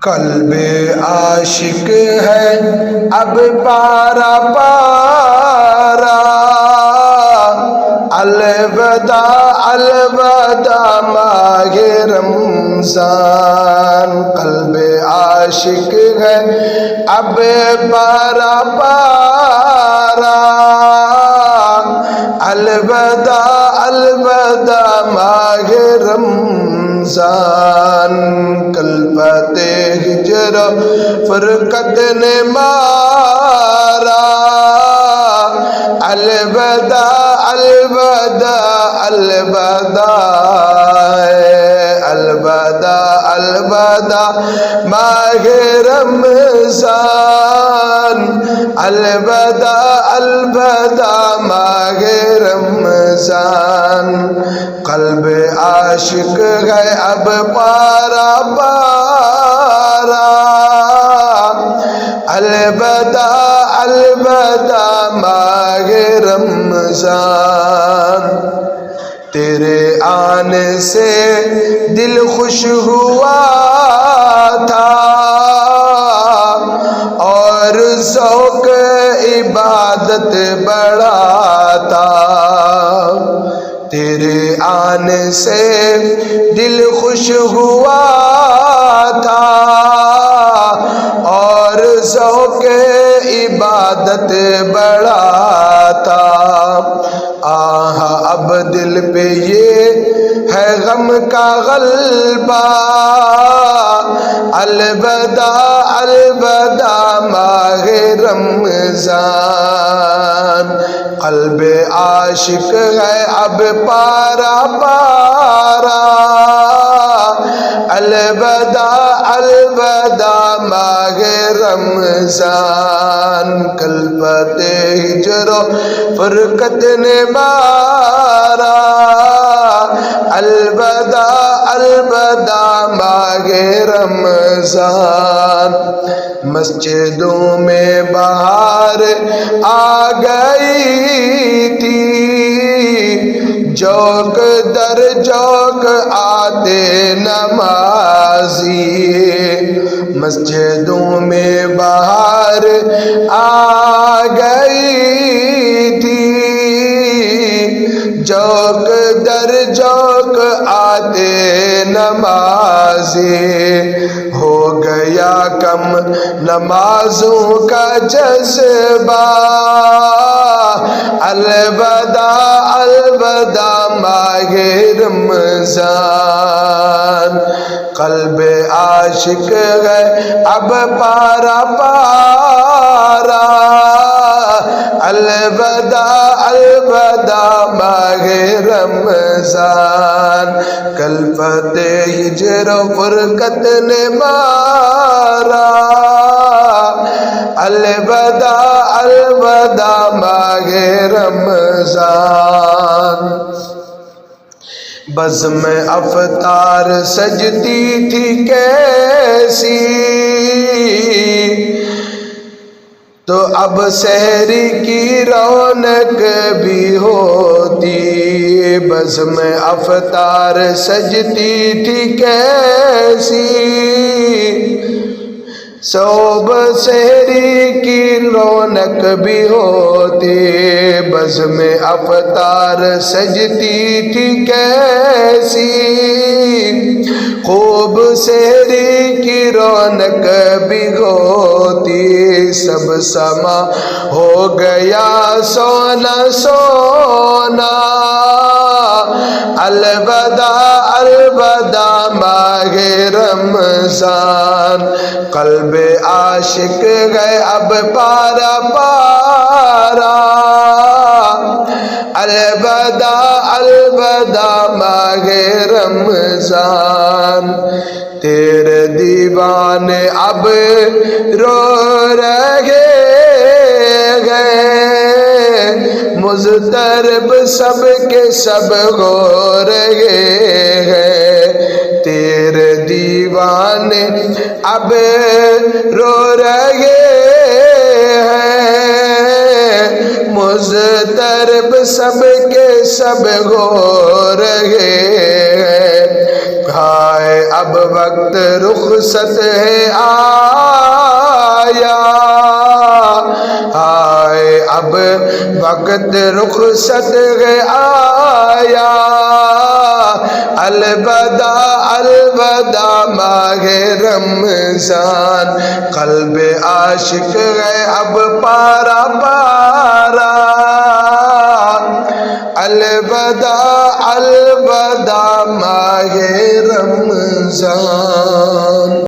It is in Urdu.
قلب عاشق ہے اب پارا پارا، الوداع الوداع ماہ رمضان۔ قلب عاشق ہے اب پارا پارا، الوداع الوداع ماہ رمضان۔ کل فتح ہجر فرقت نے مارا، الوداع الوداع الوداع، الوداع الوداع ماہ رمضان، الوداع الوداع ماہ رمضان۔ قلب عاشق ہے اب پارا پارا، الوداع الوداع ماہ رمضان۔ تیرے آنے سے دل خوش ہوا تھا اور ذوق عبادت بڑھا تھا، تیرے آنے سے دل خوش ہوا تھا اور ذوق عبادت بڑھا تھا۔ آہ اب دل پہ یہ ہے غم کا غلبہ، الوداع الوداع ماہ رمضان۔ قلب عاشق ہے اب پارا پارا، الوداع الوداع ماہ رمضان۔ کل فتح ہجر فرقت نے مارا، الوداع الوداع ماہ رمضان۔ مسجدوں میں بہار آ گئی تھی، جوق در جوق آتے نمازی، مسجدوں میں بہار آ گئی تھی، جوق در جوق آتے نمازی، ہو گیا کم نمازوں کا جذبہ، الوداع الوداع ماہ رمضان۔ قلب عاشق ہے اب پارا پارا، الوداع الوداع ماہ رمضان۔ کل فتح ہجر فرقت نے مارا، الوداع الوداع ماہ رمضان۔ بزم افطار سجتی تھی کیسی، تو اب سحری کی رونق بھی ہوتی، بزم افطار سجتی تھی کیسی، صبح سحری کی رونق بھی ہوتی، بزم افطار سجتی تھی کیسی، خوب سحری کی رونق بھی ہوتی، سب سما ہو گیا سونا سونا، الوداع الوداع ماہ رمضان۔ قلب عاشق ہے اب پارا پارا، الوداع الوداع ماہ رمضان۔ تیرے دیوانے اب رو رہے ہیں، مضطرب سب کے سب ہو رہے ہیں، تیرے دیوانے اب رو رہے ہیں، مضطرب سب کے سب ہو رہے ہیں۔ ہائے اب وقت رخصت ہے آیا، ہائے اب وقت رخصت ہے آیا، الوداع الوداع ماہ رمضان، قلب عاشق ہے اب پارا پارا، الوداع الوداع ماہ رمضان۔